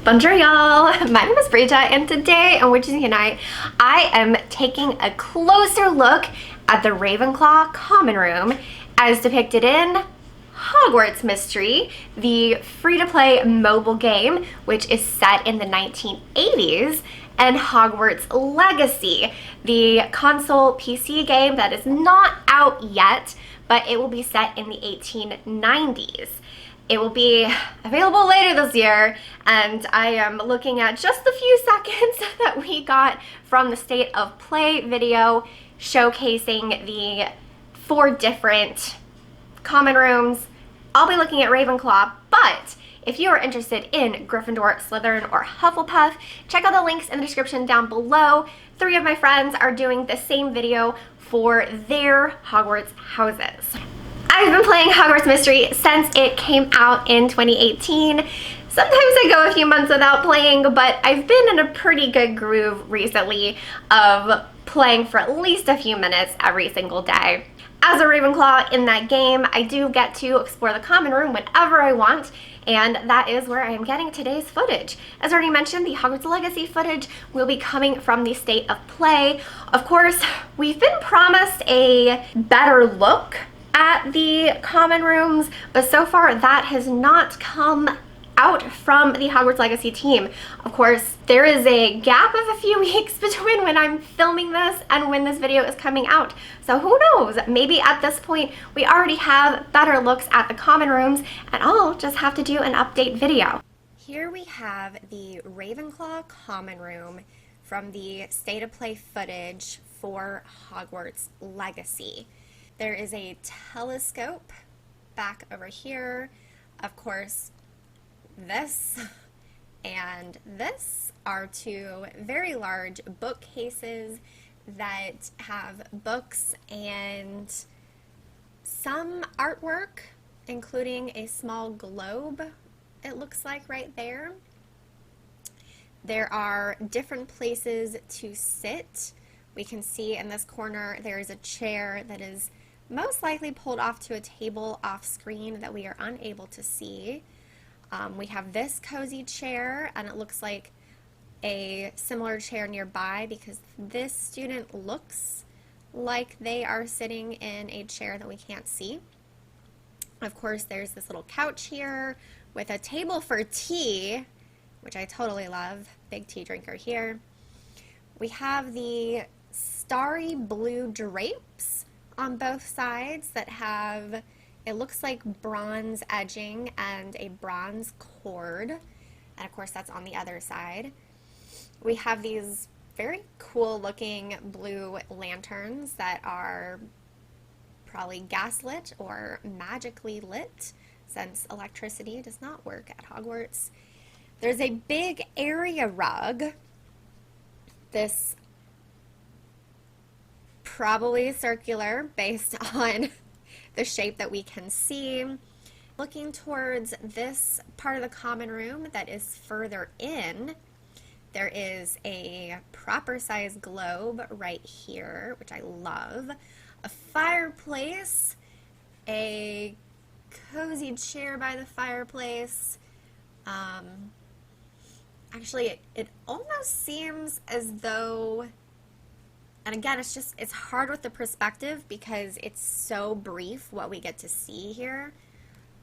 Bonjour y'all, my name is Brita and today on Witches Unite I am taking a closer look at the Ravenclaw Common Room as depicted in Hogwarts Mystery, the free-to-play mobile game which is set in the 1980s, and Hogwarts Legacy, the console PC game that is not out yet, but it will be set in the 1890s. It will be available later this year, and I am looking at just the few seconds that we got from the State of Play video showcasing the 4 different common rooms. I'll be looking at Ravenclaw, but if you are interested in Gryffindor, Slytherin, or Hufflepuff, check out the links in the description down below. 3 of my friends are doing the same video for their Hogwarts houses. I've been playing Hogwarts Mystery since it came out in 2018. Sometimes I go a few months without playing, but I've been in a pretty good groove recently of playing for at least a few minutes every single day. As a Ravenclaw in that game, I do get to explore the common room whenever I want, and that is where I am getting today's footage. As already mentioned, the Hogwarts Legacy footage will be coming from the State of Play. Of course, we've been promised a better look at the common rooms, but so far that has not come out from the Hogwarts Legacy team. Of course, there is a gap of a few weeks between when I'm filming this and when this video is coming out. So who knows, maybe at this point we already have better looks at the common rooms and I'll just have to do an update video. Here we have the Ravenclaw Common Room from the State of Play footage for Hogwarts Legacy. There is a telescope back over here. Of course, this and this are 2 very large bookcases that have books and some artwork, including a small globe, it looks like right there. There are different places to sit. We can see in this corner there is a chair that is most likely pulled off to a table off screen that we are unable to see. We have this cozy chair, and it looks like a similar chair nearby because this student looks like they are sitting in a chair that we can't see. Of course, there's this little couch here with a table for tea, which I totally love. Big tea drinker here. We have the starry blue drapes on both sides that have, it looks like bronze edging and a bronze cord, and of course that's on the other side. We have these very cool looking blue lanterns that are probably gaslit or magically lit since electricity does not work at Hogwarts. There's a big area rug. This probably circular based on the shape that we can see. Looking towards this part of the common room that is further in, there is a proper size globe right here, which I love. A fireplace, a cozy chair by the fireplace. Actually, it almost seems as though, and again, it's hard with the perspective because it's so brief what we get to see here.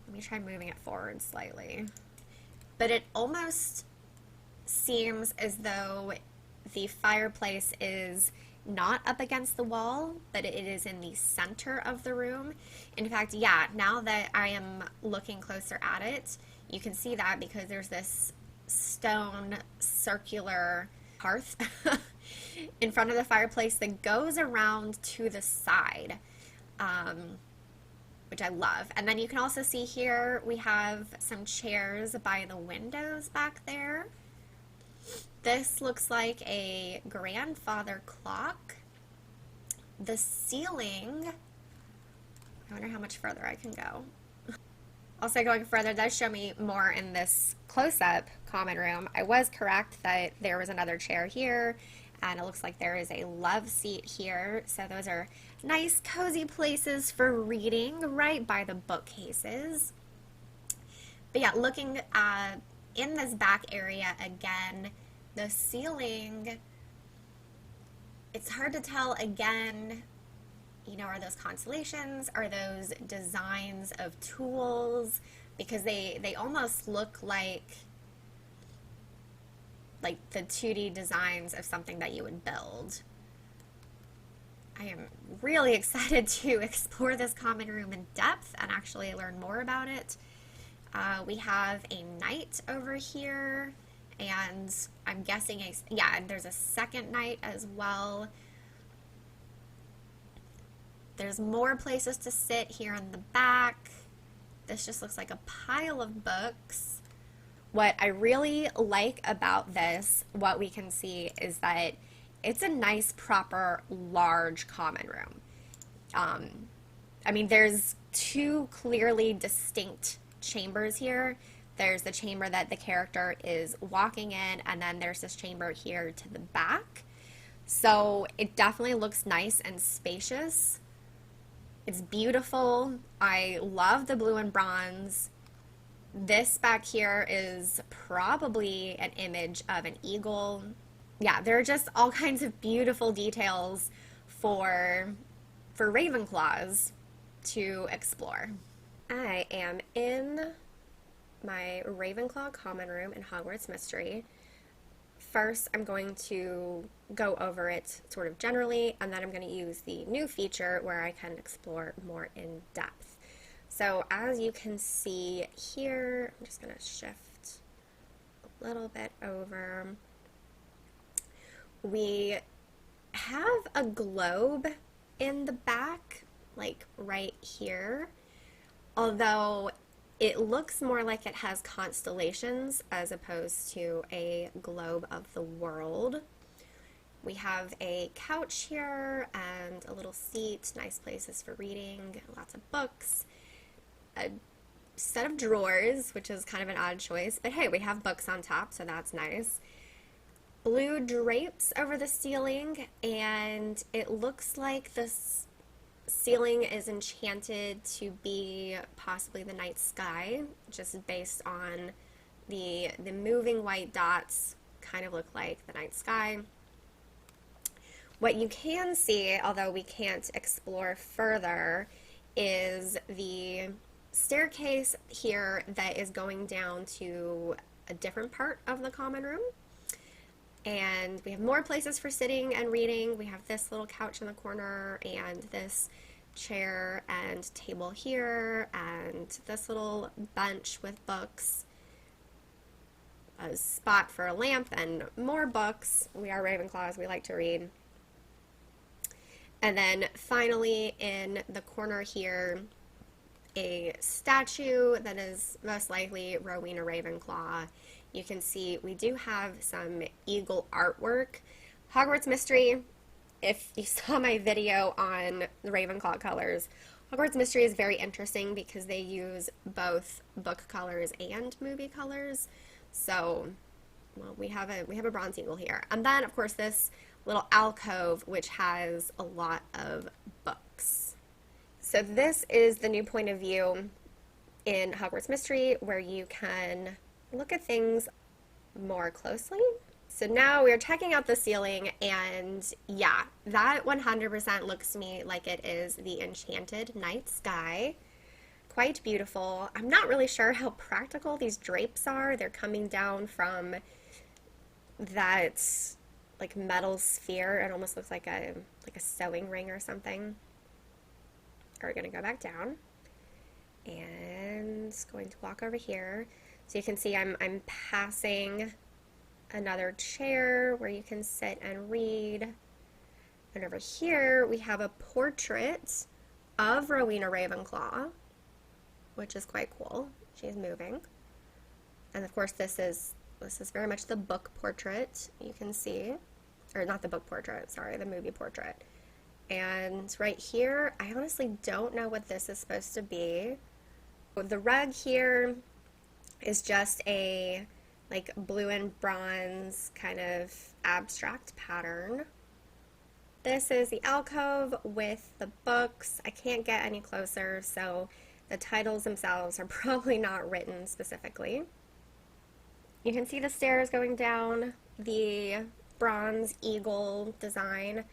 Let me try moving it forward slightly. But it almost seems as though the fireplace is not up against the wall, but it is in the center of the room. In fact, yeah, now that I am looking closer at it, you can see that because there's this stone circular hearth in front of the fireplace that goes around to the side, which I love. And then you can also see here we have some chairs by the windows back there. This looks like a grandfather clock. The ceiling, I wonder how much further I can go. Also, going further does show me more in this close-up common room. I was correct that there was another chair here, and it looks like there is a love seat here. So those are nice, cozy places for reading right by the bookcases. But yeah, looking in this back area again, the ceiling, it's hard to tell again, you know, are those constellations? Are those designs of tools? Because they almost look like the 2D designs of something that you would build. I am really excited to explore this common room in depth and actually learn more about it. We have a knight over here, and I'm guessing and there's a second knight as well. There's more places to sit here in the back. This just looks like a pile of books. What I really like about this, what we can see, is that it's a nice, proper, large common room. I mean, there's two clearly distinct chambers here. There's the chamber that the character is walking in, and then there's this chamber here to the back. So it definitely looks nice and spacious. It's beautiful. I love the blue and bronze. This back here is probably an image of an eagle. Yeah, there are just all kinds of beautiful details for Ravenclaws to explore. I am in my Ravenclaw Common Room in Hogwarts Mystery. First, I'm going to go over it sort of generally, and then I'm going to use the new feature where I can explore more in depth. So as you can see here, I'm just going to shift a little bit over. We have a globe in the back, like right here, although it looks more like it has constellations as opposed to a globe of the world. We have a couch here and a little seat, nice places for reading, lots of books, a set of drawers, which is kind of an odd choice, but hey, we have books on top, so that's nice. Blue drapes over the ceiling, and it looks like this ceiling is enchanted to be possibly the night sky, just based on the moving white dots kind of look like the night sky. What you can see, although we can't explore further, is the staircase here that is going down to a different part of the common room. And we have more places for sitting and reading. We have this little couch in the corner, and this chair and table here, and this little bench with books, a spot for a lamp, and more books. We are Ravenclaws, we like to read. And then finally, in the corner here, a statue that is most likely Rowena Ravenclaw. You can see we do have some eagle artwork. Hogwarts Mystery, if you saw my video on the Ravenclaw colors, Hogwarts Mystery is very interesting because they use both book colors and movie colors. So, well, we have a bronze eagle here. And then, of course, this little alcove, which has a lot of books. So this is the new point of view in Hogwarts Mystery, where you can look at things more closely. So now we're checking out the ceiling, and yeah, that 100% looks to me like it is the enchanted night sky. Quite beautiful. I'm not really sure how practical these drapes are. They're coming down from that like metal sphere. It almost looks like a sewing ring or something. We're going to go back down and going to walk over here. So you can see I'm passing another chair where you can sit and read. And over here we have a portrait of Rowena Ravenclaw, which is quite cool. She's moving. And of course this is very much the book portrait, you can see. Or not the book portrait, sorry, the movie portrait. And right here, I honestly don't know what this is supposed to be. The rug here is just a like blue and bronze kind of abstract pattern. This is the alcove with the books. I can't get any closer, so the titles themselves are probably not written specifically. You can see the stairs going down, the bronze eagle design.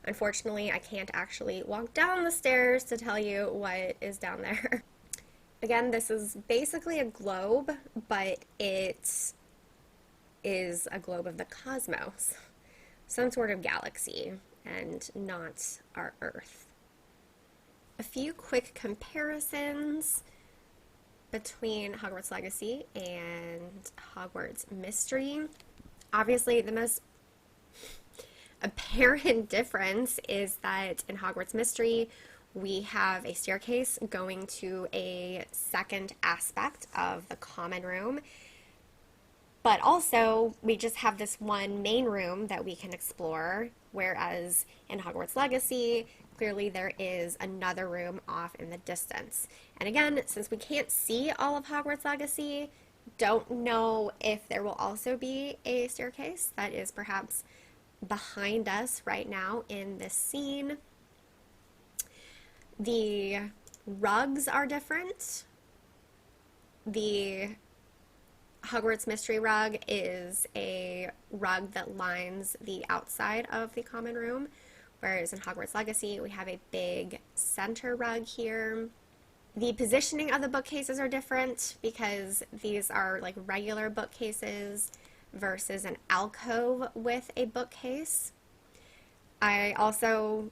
Unfortunately, I can't actually walk down the stairs to tell you what is down there. Again, this is basically a globe, but it is a globe of the cosmos, some sort of galaxy, and not our Earth. A few quick comparisons between Hogwarts Legacy and Hogwarts Mystery. Obviously, the most apparent difference is that in Hogwarts Mystery, we have a staircase going to a second aspect of the common room, but also we just have this one main room that we can explore, whereas in Hogwarts Legacy, clearly there is another room off in the distance. And again, since we can't see all of Hogwarts Legacy, don't know if there will also be a staircase that is perhaps behind us right now in this scene. The rugs are different. The Hogwarts Mystery Rug is a rug that lines the outside of the common room, whereas in Hogwarts Legacy we have a big center rug here. The positioning of the bookcases are different because these are like regular bookcases versus an alcove with a bookcase. I also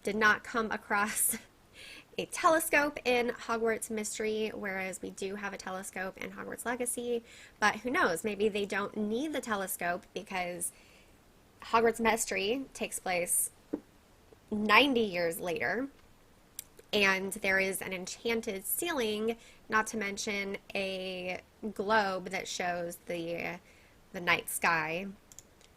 did not come across a telescope in Hogwarts Mystery, whereas we do have a telescope in Hogwarts Legacy, but who knows, maybe they don't need the telescope because Hogwarts Mystery takes place 90 years later, and there is an enchanted ceiling, not to mention a globe that shows the night sky.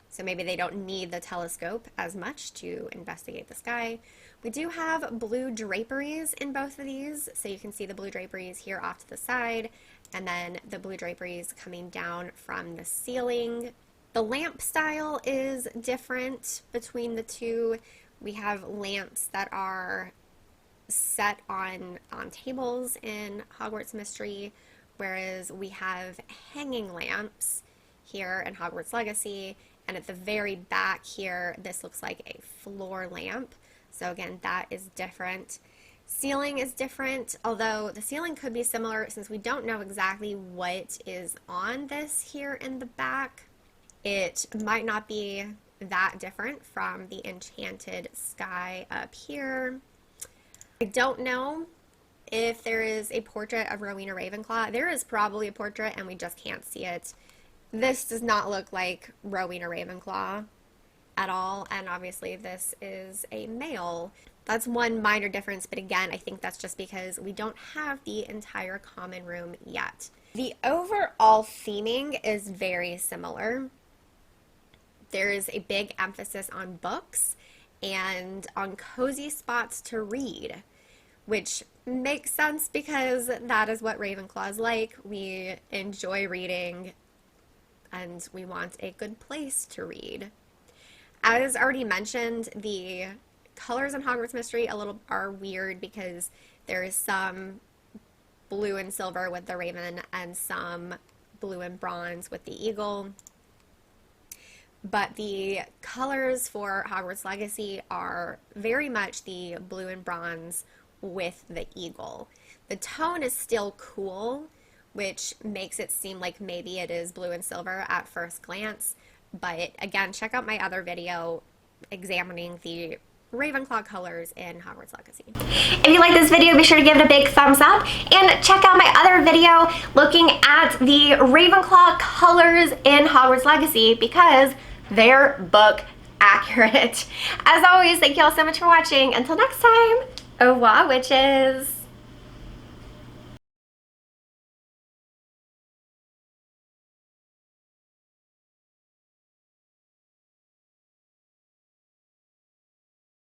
So maybe they don't need the telescope as much to investigate the sky. We do have blue draperies in both of these, so you can see the blue draperies here off to the side, and then the blue draperies coming down from the ceiling. The lamp style is different between the two. We have lamps that are set on tables in Hogwarts Mystery, whereas we have hanging lamps here in Hogwarts Legacy, and at the very back here, this looks like a floor lamp. So again, that is different. Ceiling is different, although the ceiling could be similar since we don't know exactly what is on this here in the back. It might not be that different from the enchanted sky up here. I don't know if there is a portrait of Rowena Ravenclaw. There is probably a portrait and we just can't see it. This does not look like Rowena Ravenclaw at all, and obviously this is a male. That's one minor difference, but again, I think that's just because we don't have the entire common room yet. The overall theming is very similar. There is a big emphasis on books and on cozy spots to read, which makes sense because that is what Ravenclaw is like. We enjoy reading and we want a good place to read. As already mentioned, the colors in Hogwarts Mystery are weird because there is some blue and silver with the raven and some blue and bronze with the eagle. But the colors for Hogwarts Legacy are very much the blue and bronze with the eagle. The tone is still cool, which makes it seem like maybe it is blue and silver at first glance. But again, check out my other video examining the Ravenclaw colors in Hogwarts Legacy. If you like this video, be sure to give it a big thumbs up and check out my other video looking at the Ravenclaw colors in Hogwarts Legacy because they're book accurate. As always, thank you all so much for watching. Until next time, au revoir, witches.